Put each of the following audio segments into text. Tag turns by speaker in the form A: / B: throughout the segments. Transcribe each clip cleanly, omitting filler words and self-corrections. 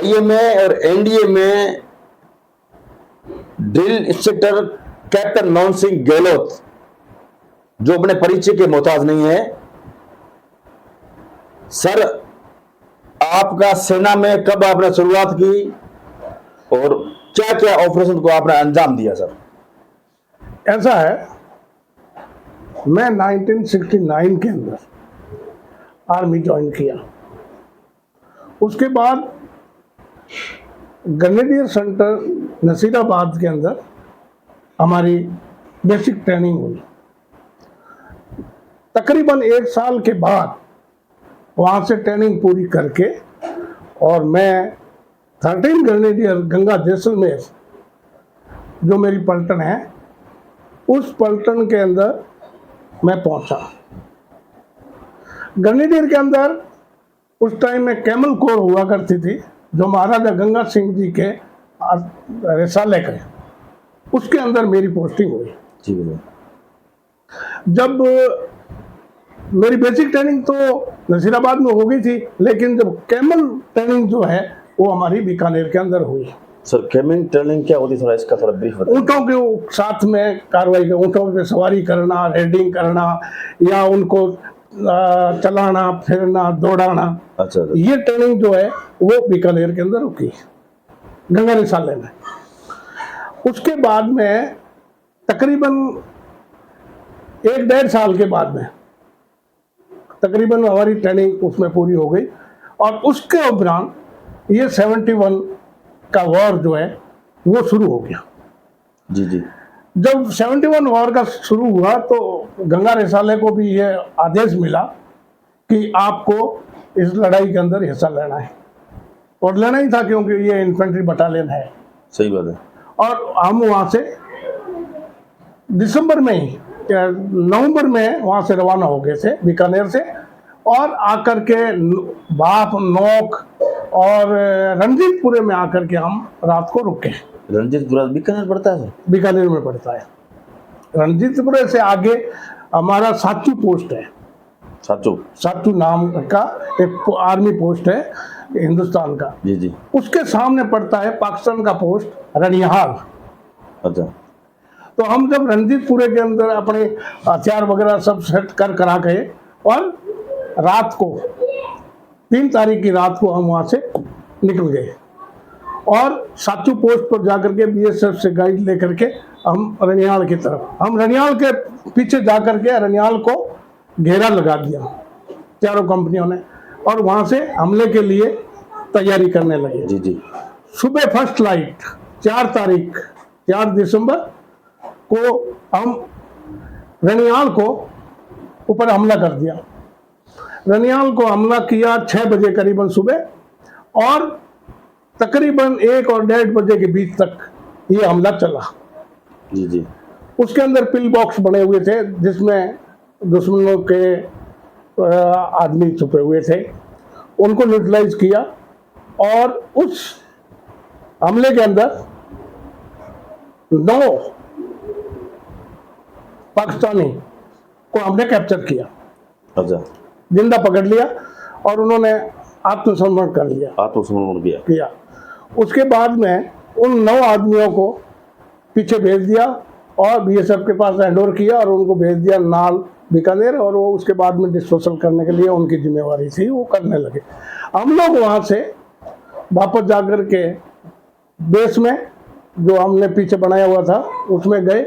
A: IMA और NDA में drill instructor captain Mohan Singh Gehlot, जो अपने परिचय के मोहताज नहीं है। सर, आपका सेना में कब आपने शुरुआत की और क्या क्या ऑपरेशन को आपने अंजाम दिया? सर,
B: ऐसा है, मैं 1969 के अंदर आर्मी ज्वाइन किया। उसके बाद ग्रेनेडियर सेंटर नसीराबाद के अंदर हमारी बेसिक ट्रेनिंग हुई। तकरीबन 1 साल के बाद वहाँ से ट्रेनिंग पूरी करके और मैं 13 ग्रेनेडियर गंगा जैसलमेर, जो मेरी पलटन है, उस पलटन के अंदर मैं पहुंचा। ग्रेनेडियर के अंदर उस टाइम में कैमल कोर हुआ करती थी, जो महाराजा गंगा सिंह जी के रिसाले के, उसके अंदर मेरी पोस्टिंग हुई।
A: ठीक है।
B: जब मेरी बेसिक ट्रेनिंग तो नसीराबाद में हो गई थी, लेकिन जब कैमल ट्रेनिंग जो है वो हमारी बीकानेर के अंदर हुई।
A: सर, कैमल ट्रेनिंग क्या होती है, थोड़ा इसका थोड़ा ब्रीफ बताइए।
B: ऊँटों के साथ में कार्रवाई, ऊँटों पे सवारी करना, रेडिंग करना या उनको चलाना, फिरना, दौड़ाना।
A: अच्छा।
B: ये ट्रेनिंग जो है वो बीकानेर के अंदर रुकी, गंगा रिसाले में। उसके बाद में तकरीबन 1-1.5 साल के बाद में तकरीबन हमारी ट्रेनिंग उसमें पूरी हो गई। और उसके उपरांत ये 71 का वॉर जो है वो शुरू हो गया।
A: जी जी।
B: जब 71 वॉर का शुरू हुआ तो गंगा रिसाले को भी ये आदेश मिला कि आपको इस लड़ाई के अंदर हिस्सा लेना है, और लेना ही था क्योंकि ये इन्फेंट्री बटालियन है।
A: सही बात है। और
B: हम वहाँ से दिसंबर में ही, नवंबर में वहाँ से रवाना हो गए थे बीकानेर से, और आकर के बाप, नोक और रणजीतपुरे में आकर के हम रात को रुके।
A: रणजीतपुरा बीकानेर पड़ता है?
B: बीकानेर में पड़ता है। रणजीतपुरे से आगे हमारा साचू पोस्ट है। साचू नाम का एक आर्मी पोस्ट है हिंदुस्तान का।
A: जी जी।
B: उसके सामने पड़ता है पाकिस्तान का पोस्ट रनिहाल।
A: अच्छा।
B: तो हम जब रणजीतपुरे के अंदर अपने हथियार वगैरह सब सेट करा गए, और रात को 3 तारीख की रात को हम वहाँ से निकल गए, और साचू पोस्ट पर जाकर के बीएसएफ से गाइड लेकर के हम रनियाल की तरफ, हम रनियाल के पीछे जाकर के रनियाल को घेरा लगा दिया चारों कंपनियों ने, और वहाँ से हमले के लिए तैयारी करने लगे।
A: जी जी।
B: सुबह फर्स्ट लाइट 4 दिसंबर को हम रनियाल को ऊपर हमला कर दिया। रनियाल को हमला किया 6 बजे करीबन सुबह, और तकरीबन 1 और 1:30 बजे के बीच तक ये हमला चला।
A: जी जी।
B: उसके अंदर पिल बॉक्स बने हुए थे जिसमें दुश्मनों के आदमी छुपे हुए थे, उनको न्यूट्रलाइज किया, और उस हमले के अंदर 9 पाकिस्तानी को हमने कैप्चर किया।
A: अच्छा।
B: जिंदा पकड़ लिया, और उन्होंने आत्मसमर्पण कर लिया।
A: आत्मसमर्पण
B: किया। उसके बाद में उन 9 आदमियों को पीछे भेज दिया और बीएसएफ के पास हैंडओवर किया, और उनको भेज दिया नाल बीकानेर, और वो उसके बाद में डिस्पोजल करने के लिए उनकी जिम्मेवारी थी, वो करने लगे। हम लोग वहाँ से वापस जाकर के बेस में जो हमने पीछे बनाया हुआ था उसमें गए,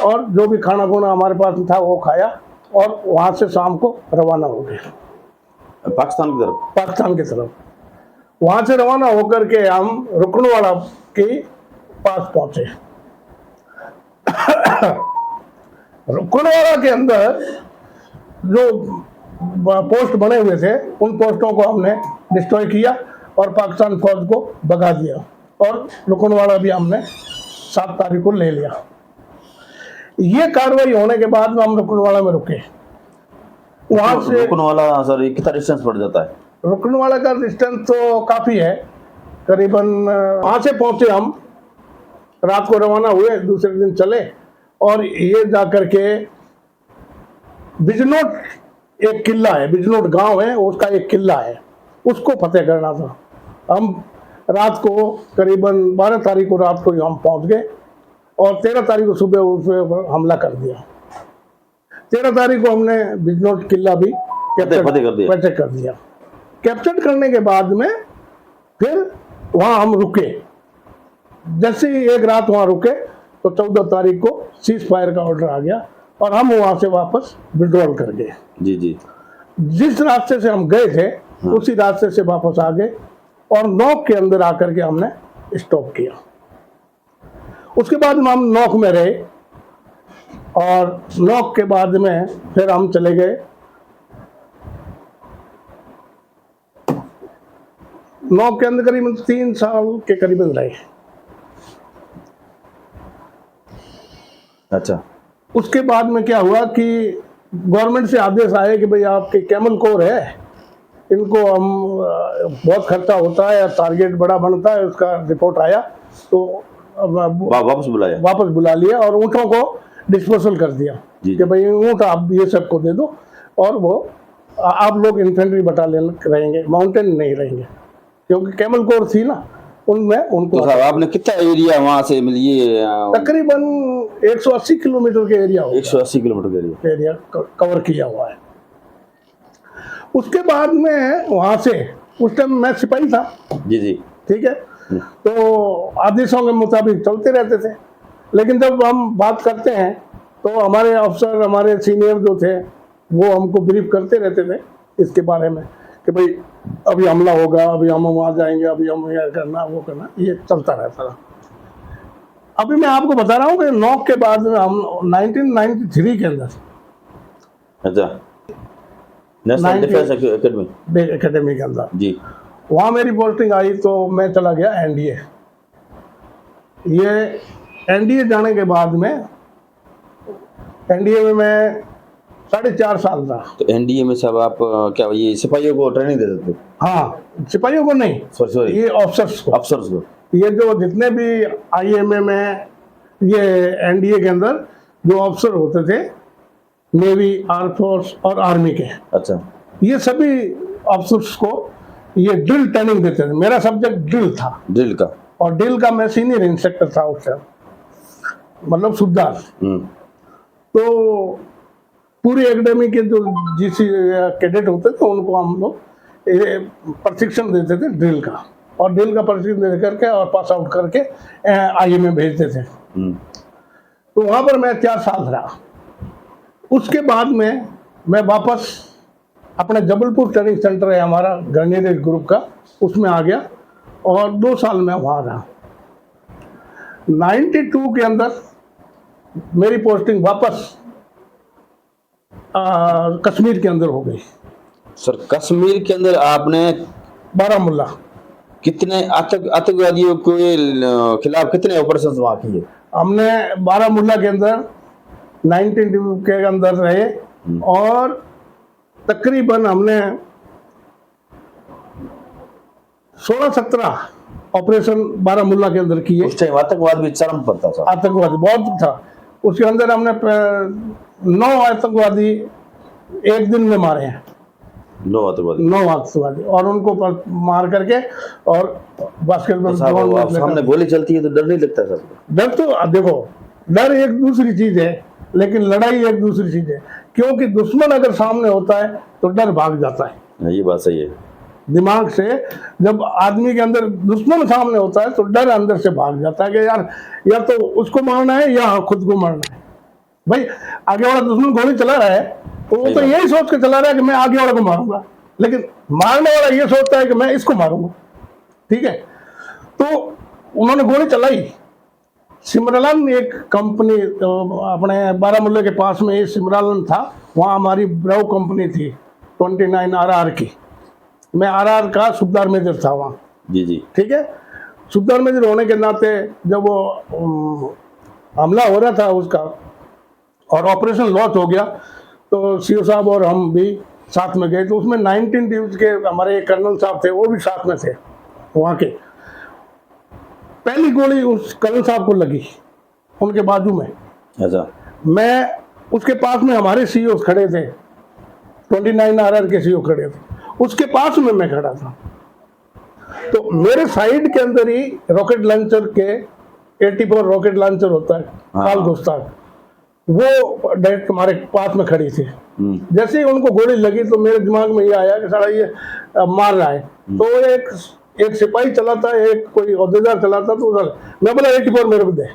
B: और जो भी खाना खुना हमारे पास था वो खाया, और वहाँ से शाम को रवाना हो गए पाकिस्तान की तरफ। वहाँ से रवाना होकर के हम रुकनवाला के पास पहुँचे। रुकनवाला के अंदर जो पोस्ट बने हुए थे उन पोस्टों को हमने डिस्ट्रॉय किया और पाकिस्तान फौज को भगा दिया, और रुकनवाला भी हमने 7 तारीख को ले लिया। ये कार्रवाई होने के बाद में हम रुकनवाला में रुके। वहां से
A: रुकनवाला सर कितना डिस्टेंस पड़ जाता है?
B: रुकनवाला का डिस्टेंस तो काफी है, करीबन वहां से पहुंचे हम, रात को रवाना हुए, दूसरे दिन चले, और ये जाकर के बिजनोट एक किला है, बिजनोट गांव है, उसका एक किला है, उसको फतेह करना था। हम रात को करीबन 12 तारीख को रात को हम पहुंच गए और 13 तारीख को सुबह उस पर हमला कर दिया। 13 तारीख को हमने बिजनौर किला भी
A: फतेह कर दिया।
B: फतेह कर दिया। कैप्चर करने के बाद में फिर वहाँ हम रुके। जैसे ही एक रात वहाँ रुके तो 14 तारीख को सीज फायर का ऑर्डर आ गया और हम वहाँ से वापस विड्रॉल कर गए।
A: जी जी।
B: जिस रास्ते से हम गए थे उसी रास्ते से वापस आ गए और नौक के अंदर आकर के हमने स्टॉप किया। उसके बाद में हम नौक में रहे और नौक के बाद में फिर हम चले गए नौक के अंदर करीबन 3 साल के करीबन रहे।
A: अच्छा।
B: उसके बाद में क्या हुआ कि गवर्नमेंट से आदेश आए कि भाई आपके कैमल कोर है, इनको हम बहुत खर्चा होता है, टारगेट बड़ा बनता है, उसका रिपोर्ट आया तो वापस बुला लिया और ऊँटों को डिस्पोजल कर दिया कि भाई ऊँट आप ये सबको दे दो और वो आप लोग इन्फेंट्री बटालियन रहेंगे, माउंटेन नहीं रहेंगे, क्योंकि कैमल कोर थी ना उनमें उनको।
A: तो साहब आपने कितना एरिया वहां से मिलिए?
B: तकरीबन 180 किलोमीटर के एरिया,
A: 180 किलोमीटर के
B: एरिया कवर किया हुआ है। उसके बाद में वहां से उस टाइम मैं सिपाही था।
A: जी जी।
B: ठीक है, तो आदेशों के मुताबिक चलते रहते थे, लेकिन जब हम बात करते हैं तो हमारे अफसर, हमारे सीनियर जो थे वो हमको ब्रीफ करते रहते थे इसके बारे में कि भाई अभी हमला होगा, अभी हम वहाँ जाएंगे, अभी हम यह करना वो करना, ये चलता रहता था। अभी मैं आपको बता रहा हूँ कि नौक के बाद में हम 1993 के अंदर,
A: अच्छा, नेशनल डिफेंस
B: एकेडमी के अंदर
A: जी,
B: वहाँ मेरी पोस्टिंग आई तो मैं चला गया एनडीए। ये एनडीए जाने के बाद में एनडीए में मैं 4.5 साल था।
A: तो एनडीए में सब आप क्या ये सिपाहियों को ट्रेनिंग देते थे?
B: हाँ, सिपाहियों को नहीं,
A: सॉरी
B: ये ऑफिसर्स को।
A: अफसर्स को।
B: ये जो जितने भी आईएमए में ये एनडीए के अंदर जो अफसर होते थे, नेवी, आर्म फोर्स और आर्मी के,
A: अच्छा,
B: ये सभी अफसर्स को ये ड्रिल ट्रेनिंग देते थे। मेरा सब्जेक्ट ड्रिल था,
A: ड्रिल का, और
B: ड्रिल का मैं सीनियर इंस्ट्रक्टर था उस टाइम, मतलब सुबदार। तो पूरी एकेडमी के जो जीसी कैडेट होते थे उनको हम लोग प्रशिक्षण देते थे ड्रिल का, और ड्रिल का प्रशिक्षण दे करके और पास आउट करके आईएमए भेजते थे। तो वहाँ पर मैं 4 साल रहा। उसके बाद में मैं वापस अपने जबलपुर ट्रेनिंग सेंटर है हमारा ग्रेनेडियर ग्रुप का, उसमें आ गया और 2 साल में वहाँ रहा। 92 के अंदर मेरी पोस्टिंग वापस कश्मीर के अंदर हो गई।
A: सर, कश्मीर के अंदर आपने
B: बारामूला
A: कितने आतंकवादियों के खिलाफ कितने ऑपरेशन वहाँ किए? हमने
B: बारामूला के अंदर 19 के अंदर रहे और तकरीबन हमने 16-17 ऑपरेशन बारामूला के अंदर किए।
A: उस टाइम आतंकवाद भी चरम पर था।
B: आतंकवादी बहुत था। उसके अंदर हमने 9 आतंकवादी एक दिन में मारे हैं।
A: 9 आतंकवादी
B: और उनको मार करके और बास्केटबॉल
A: सामने गोली चलती है तो डर नहीं लगता सर?
B: डर तो देखो, डर एक दूसरी चीज है लेकिन लड़ाई एक दूसरी चीज है, क्योंकि दुश्मन अगर सामने होता है तो डर भाग जाता है।
A: ये बात सही है।
B: दिमाग से जब आदमी के अंदर दुश्मन सामने होता है तो डर अंदर से भाग जाता है कि यार या तो उसको मारना है या खुद को मारना है। भाई आगे वाला दुश्मन गोली चला रहा है तो वो तो यही सोच के चला रहा है कि मैं आगे वाले को मारूंगा, लेकिन मारने वाला ये सोचता है कि मैं इसको मारूंगा। ठीक है, तो उन्होंने गोली चलाई। सिमरलन एक कंपनी अपने बारामूला के पास में सिमरलन था, वहाँ हमारी ब्राउ कंपनी थी 29 RR की। मैं RR का सुबदार मेजर था वहाँ।
A: जी जी।
B: ठीक है, सुबदार मेजर होने के नाते जब वो हमला हो रहा था उसका और ऑपरेशन लॉन्च हो गया तो सीओ साहब और हम भी साथ में गए। तो उसमें 19 टीम्स के हमारे कर्नल साहब थे, वो भी साथ में थे वहाँ के। पहली गोली उस कर्नल साहब को लगी उनके बाजू में।
A: अच्छा।
B: मैं उसके पास में हमारे सीईओ खड़े थे, 29 RR के सीईओ खड़े थे, उसके पास में मैं खड़ा था। तो मेरे साइड के अंदर ही रॉकेट लॉन्चर के 84 रॉकेट लॉन्चर होता है, काल गुस्ताख, वो डायरेक्ट हमारे पास में खड़ी थी। जैसे ही उनको गोली लगी तो मेरे दिमाग में ये आया कि साला ये मार रहा है। तो एक सिपाही चला था, एक कोई औहदेदार चला था, तो मैं बोला 84 मेरे को दे।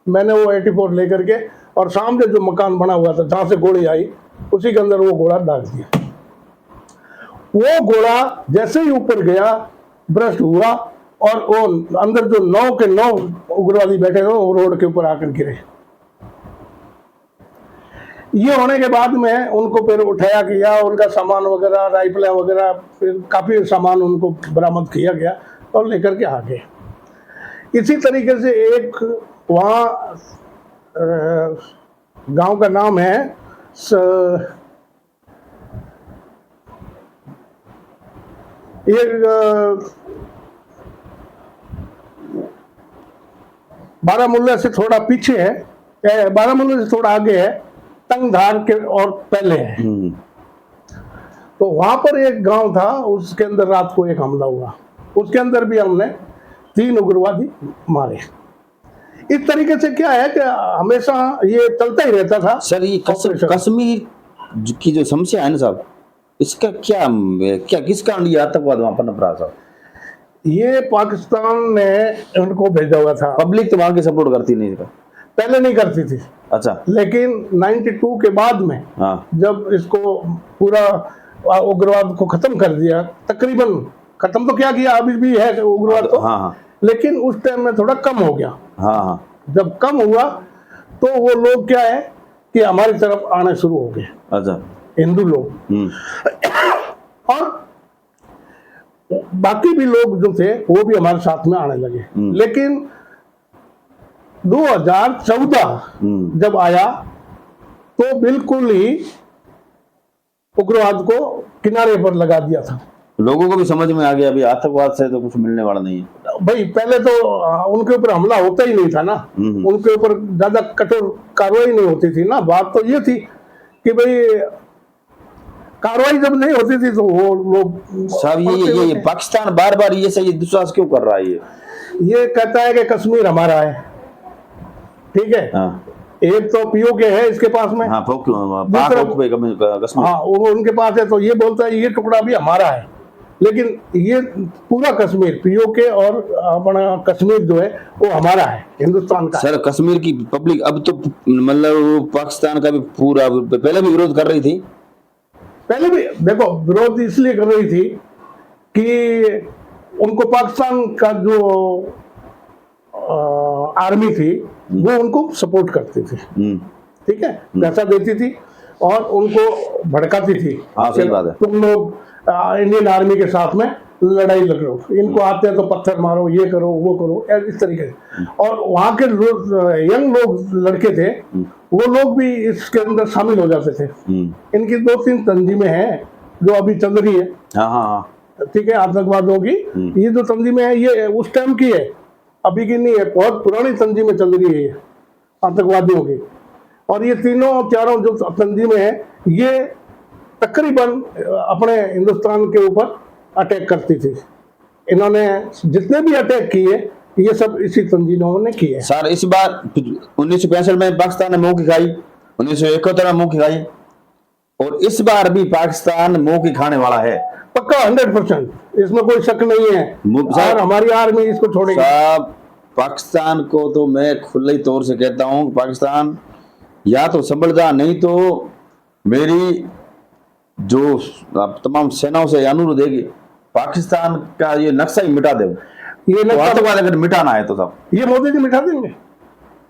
B: मैंने वो 84 लेकर के और सामने जो मकान बना हुआ था जहां से गोली आई उसी के अंदर वो गोला डाल दिया। वो गोला जैसे ही ऊपर गया ब्रस्ट हुआ और वो अंदर जो 9 के 9 उग्रवादी बैठे थे वो रोड के ऊपर आकर गिरे। ये होने के बाद में उनको फिर उठाया गया, उनका सामान वगैरह, राइफलें वगैरह, फिर काफी सामान उनको बरामद किया गया और लेकर के आ गए। इसी तरीके से एक वहाँ गांव का नाम है बारामूला से थोड़ा पीछे है, बारामूला से थोड़ा आगे है, तंगधार के और पहले है। तो वहां पर एक गांव था, उसके अंदर रात को एक हमला हुआ, उसके अंदर भी हमने 3 उग्रवादी मारे। इस तरीके से क्या है कि हमेशा ये चलता ही रहता था।
A: सर ये कश्मीर की जो समस्या है ना साहब, इसका क्या क्या किस कारण ये आतंकवाद वहां पनप रहा साहब?
B: ये पाकिस्तान ने उनको भेजा हुआ था।
A: पब्लिक तो वहां की सपोर्ट करती नहीं इसका,
B: पहले नहीं करती थी।
A: अच्छा,
B: लेकिन 92 के बाद में जब इसको पूरा उग्रवाद को खत्म कर दिया, तकरीबन खत्म तो क्या किया, अभी भी है उग्रवाद तो, लेकिन उस टाइम में थोड़ा कम हो गया। जब कम हुआ तो वो लोग क्या है कि हमारी तरफ आना शुरू हो गए।
A: अच्छा,
B: हिंदू लोग और बाकी भी लोग जो थे वो भी हमारे साथ में आने लगे। लेकिन 2014 जब आया तो बिल्कुल ही उग्रवाद को किनारे पर लगा दिया था।
A: लोगों को भी समझ में आ गया अभी आतंकवाद से तो कुछ मिलने वाला नहीं है।
B: भाई पहले तो उनके ऊपर हमला होता ही नहीं था ना, उनके ऊपर ज्यादा कठोर कार्रवाई नहीं होती थी ना। बात तो ये थी कि भाई कार्रवाई जब नहीं होती थी तो वो लोग
A: साहब ये पाकिस्तान बार बार ये सही दुस्साहस क्यों कर रहा है?
B: ये कहता है कि कश्मीर हमारा है, ठीक है। एक तो पीओके है इसके पास में, वो उनके पास है, तो ये बोलता है ये टुकड़ा भी हमारा है। लेकिन ये पूरा कश्मीर पीओके और अपना कश्मीर जो है वो हमारा है, हिंदुस्तान का।
A: सर कश्मीर की पब्लिक अब तो मतलब पाकिस्तान का भी पूरा पहले भी विरोध कर रही थी।
B: पहले भी देखो विरोध इसलिए कर रही थी कि उनको पाकिस्तान का जो आर्मी थी वो उनको सपोर्ट करती थी, ठीक है, पैसा देती थी और उनको भड़काती थी।
A: सही बात है। तुम
B: लोग इंडियन आर्मी के साथ में लड़ाई लड़ रहे हो, इनको आते हैं तो पत्थर मारो, ये करो वो करो, इस तरीके से। और वहाँ के यंग लोग लड़के थे, वो लोग भी इसके अंदर शामिल हो जाते थे। इनकी 2-3 तंजीमें हैं जो अभी चल रही है, ठीक है, आतंकवादियों की। ये जो तंजीमें हैं ये उस टाइम की है, अभी की नहीं है, बहुत पुरानी तंजीमें चल रही है आतंकवादियों की। और ये तीनों चारों जो तंजीमें हैं ये तकरीबन अपने हिंदुस्तान के ऊपर अटैक करती थी। इन्होंने जितने भी अटैक किए ये सब इसी तंजीमों ने किए।
A: सर इस बार 1965 में पाकिस्तान ने मुंह की खाई, 1971 में मुंह की खाई, और इस बार भी पाकिस्तान मुंह की खाने वाला है
B: पक्का 100%, इसमें कोई शक नहीं है। और हमारी आर्मी इसको छोड़ेगी।
A: साहब पाकिस्तान को तो मैं खुले तौर से कहता हूँ, पाकिस्तान या तो संभल जा, नहीं तो मेरी जो तमाम सेनाओं से अनुरोध है कि पाकिस्तान का ये नक्शा ही मिटा दे।
B: ये
A: आतंकवाद अगर मिटाना है तो साहब
B: ये मोदी जी मिटा देंगे,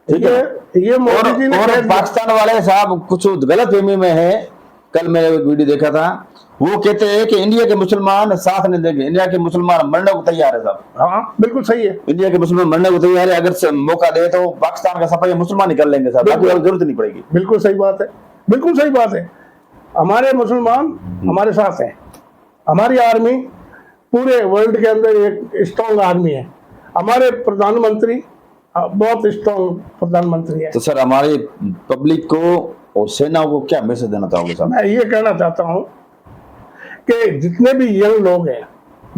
B: ठीक है। ये मोदी जी ने
A: और पाकिस्तान वाले साहब कुछ गलत फहमी में है। कल मैंने एक वीडियो देखा था, वो कहते हैं कि इंडिया के मुसलमान साथ नहीं देंगे, इंडिया के मुसलमान मरने को तैयार है साहब।
B: हाँ बिल्कुल सही है,
A: इंडिया के मुसलमान मरने को तैयार है, अगर मौका दे तो पाकिस्तान का सफाई मुसलमान ही कर लेंगे साहब, जरूरत नहीं पड़ेगी।
B: बिल्कुल सही बात है, बिल्कुल सही बात है। हमारे मुसलमान हमारे साथ हैं, हमारी आर्मी पूरे वर्ल्ड के अंदर एक स्ट्रॉन्ग आर्मी है, हमारे प्रधानमंत्री बहुत स्ट्रॉन्ग प्रधानमंत्री है।
A: तो सर हमारे पब्लिक को और सेनाओं को क्या मैसेज देना चाहोगे साहब?
B: मैं ये कहना चाहता हूँ कि जितने भी यंग लोग हैं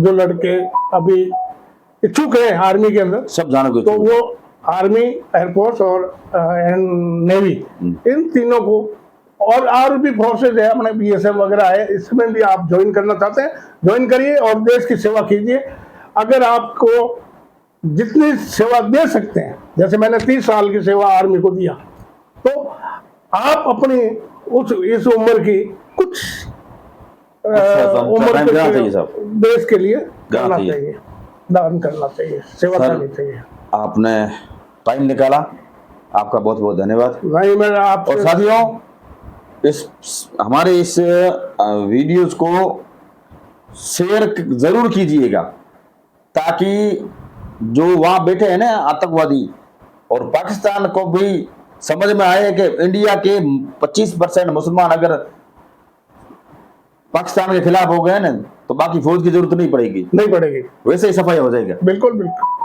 B: जो लड़के अभी इच्छुक है आर्मी के अंदर,
A: सब जानो के
B: तो वो आर्मी, एयरफोर्स और नेवी, इन तीनों को, और भी फोर्सेज है अपने बीएसएफ वगैरह है, इसमें भी आप ज्वाइन करना चाहते हैं ज्वाइन करिए और देश की सेवा कीजिए। अगर आपको जितनी सेवा दे सकते हैं, जैसे मैंने 30 साल की सेवा आर्मी को दिया, तो आप अपनी इस उम्र की कुछ उम्र
A: टाइम देना चाहिए साहब,
B: देश के लिए करना
A: चाहिए।
B: चाहिए, दान करना चाहिए, सेवा
A: सर,
B: करनी चाहिए।
A: आपने टाइम निकाला, आपका बहुत बहुत धन्यवाद।
B: भाई मैं
A: और
B: आपसे
A: साथियों, इस हमारे इस वीडियोस को शेयर जरूर कीजिएगा, ताकि जो वहां बैठे हैं ना आतंकवादी, और पाकिस्तान को भी समझ में आए कि इंडिया के 25% मुसलमान अगर पाकिस्तान के खिलाफ हो गए ना, तो बाकी फौज की जरूरत नहीं पड़ेगी,
B: नहीं पड़ेगी।
A: वैसे ही सफाई हो जाएगा।
B: बिल्कुल बिल्कुल।